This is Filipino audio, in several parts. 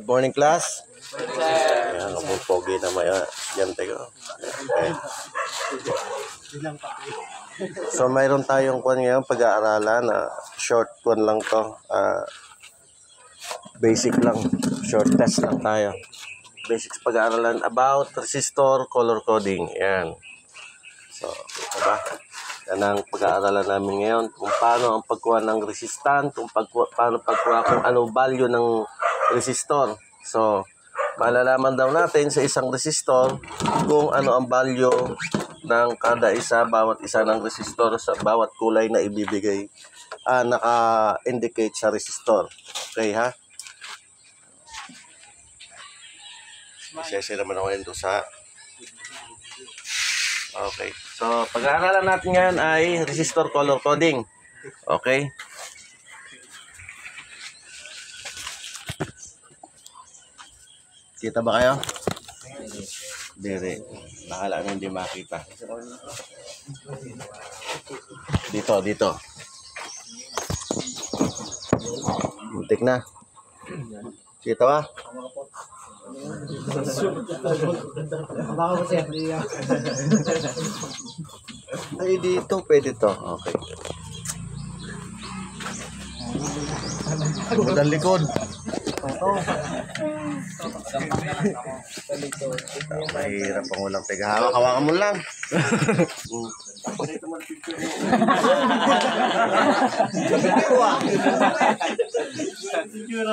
Good morning, class. Ayan, pogi na may estudyante ko. Okay. So, mayroon tayong kwan ngayon, pag-aaralan na short kwan lang to. Basic lang. Short test lang tayo. Basics pag-aaralan about resistor color coding. Ayan. So, ito ba? Yan ang pag-aaralan namin ngayon. Kung paano ang pagkuha ng resistant, paano pagkuha kung ano value ng resistor. So, malalaman daw natin sa isang resistor kung ano ang value ng kada isa, bawat isa ng resistor sa bawat kulay na ibibigay, naka-indicate sa resistor. Okay, ha? Isese naman ako yun sa... Okay. So, pag-aaralan natin yan ay resistor color coding. Okay? Kita ba kayo? Dere. Bahala na hindi makita. Dito. Muntik na. Kita ba? Ay, dito. Pwede to. Okay. Ang likod. Mahirap ang ulang tiga. Hawakan mo lang.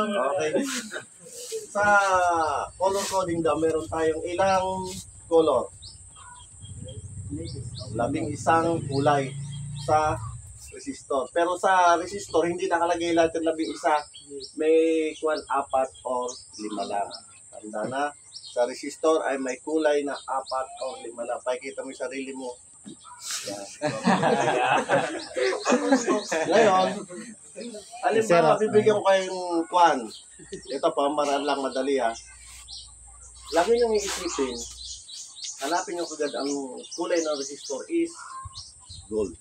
Okay. Sa color coding daw, meron tayong ilang color. 11 kulay sa resistor. Pero sa resistor, hindi nakalagay lahat yung 11. May 4 or 5 lang. Tanda na, sa resistor ay may kulay na 4 or 5 lang. Pakikita mo yung sarili mo. Yan. Ngayon, halimbawa, bibigyan ko kayong kwan. Ito pa, maraan lang madali ha. Lagi nyo iisipin, hanapin nyo kagad ang kulay ng resistor is gold.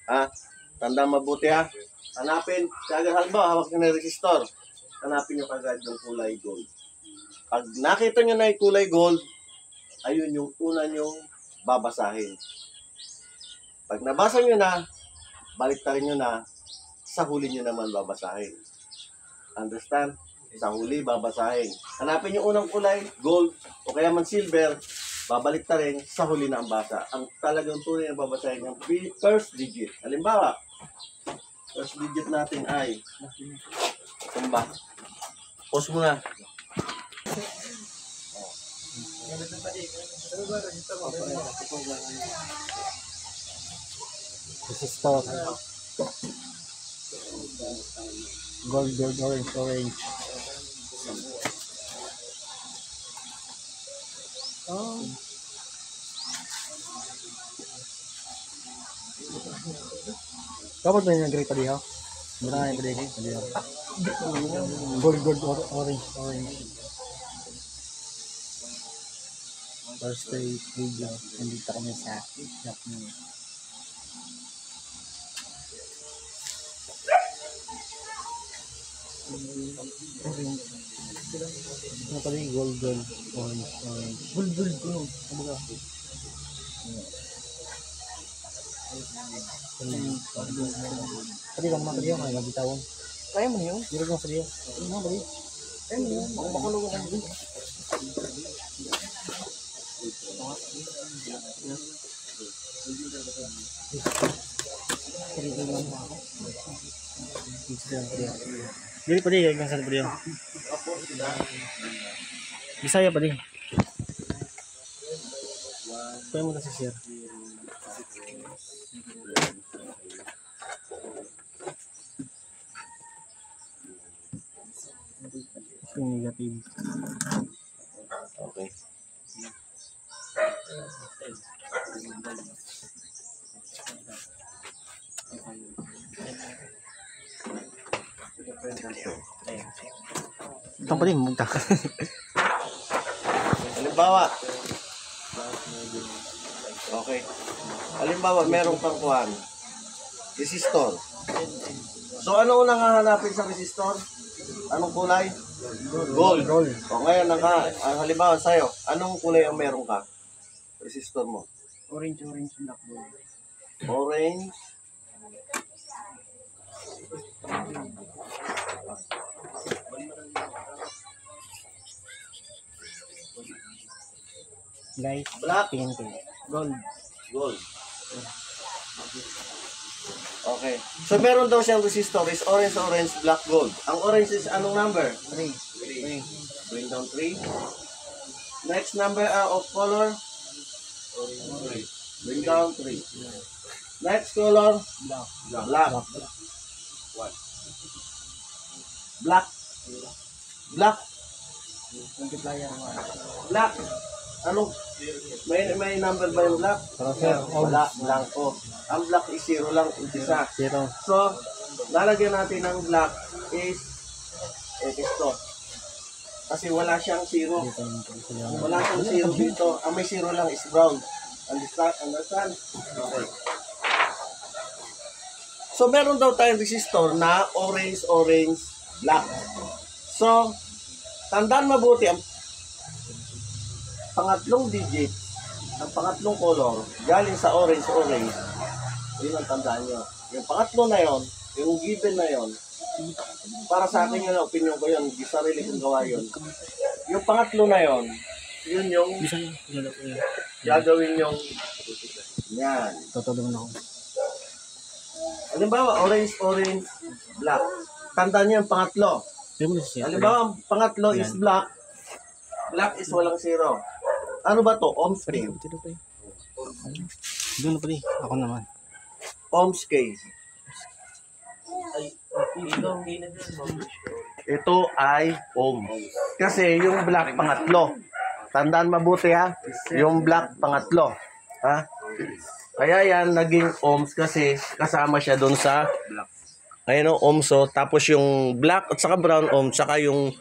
Ha? Tanda mabuti ha. Hanapin, kagad halimbawa, hawak nyo na yung resistor. Hanapin nyo kagad yung kulay gold. Pag nakita nyo na yung kulay gold, ayun yung una nyo babasahin. Pag nabasa nyo na, baliktarin nyo na, sa huli nyo naman babasahin. Understand? Sa huli, babasahin. Hanapin yung unang kulay, gold, o kaya man silver, babaliktarin, sa huli na ang basa. Ang talagang tunay na babasahin yung first digit. Halimbawa, first digit natin ay, tumba. Pause mo na. Resistor. Gold, orange. Oh. Kapan ba yung nag-grade pa diha? Muna nga yung pa diha. Gold, orange. First day video. Nandito kami sa shop niya. Ano pala yung gold, orange. Gold ko. Ano ba? Pwede ka naman kaliyo, may mabitawan. Kaya mo yun? Dirag lang sa liyo. Ano ba? Kaya mo yun? Makumakulong ka mo. Dili pa di kaya saan pa di. Bisaya pa di. Kaya mo kasi share. Yung negative. Okay. Itong pa din, magta. Halimbawa, okay. Halimbawa, merong pangkuhan. Resistor. So, ano unang hahanapin sa resistor? Anong kulay? Gold. Gold. O ngayon, halimbawa sa'yo, anong kulay ang meron ka? Resistor mo. Orange, black, gold. Orange. Guys, Black. tingin ko. Gold. Gold. Okay. So meron daw siyang resistor is orange, black, gold. Ang orange is anong number? 3. Bring down 3. Next number of color? Bring down 3. Next color? Black. Black. Black. Multiplier 1. Black. Anong? May number ba yung black? Pero sir, Wala. Blanco. Ang black is 0 lang. Umpisa. 0. So, lalagyan natin ng black is X to. Kasi wala siyang 0. Dito naman po. Wala siyang 0 dito. Ang may 0 lang is brown. Understand? Okay. So, meron daw tayong resistor na orange, black. So, tandaan mabuti ang pangatlong digit, ang pangatlong color, galing sa orange. Yun ang tandaan nyo. Yung pangatlo na yon, yung given na yon, para sa akin yun, opinion ko yun, di sarili kong gawa yun. Yung pangatlo na yon, yun yung gagawin yung yan. Tutulungan ako. Halimbawa, orange, black. Tandaan nyo yung pangatlo. Halimbawa, ang pangatlo is black. Black is walang 0. Ano ba to? Ohm's case. Doon na pala. Ako naman. Ohm's case. Ito ay ohm. Kasi yung black pangatlo. Tandaan mabuti ha. Yung black pangatlo. Ha? Kaya yan naging ohms kasi kasama siya doon sa ayun o, ohms. So, tapos yung black at saka brown ohms, saka yung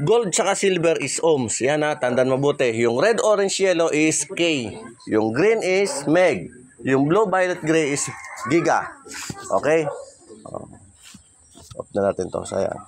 gold saka silver is ohms. Yan ha, tandaan mabuti. Yung red, orange, yellow is K. Yung green is meg. Yung blue, violet, gray is giga. Okay? Off na natin to. Sayang.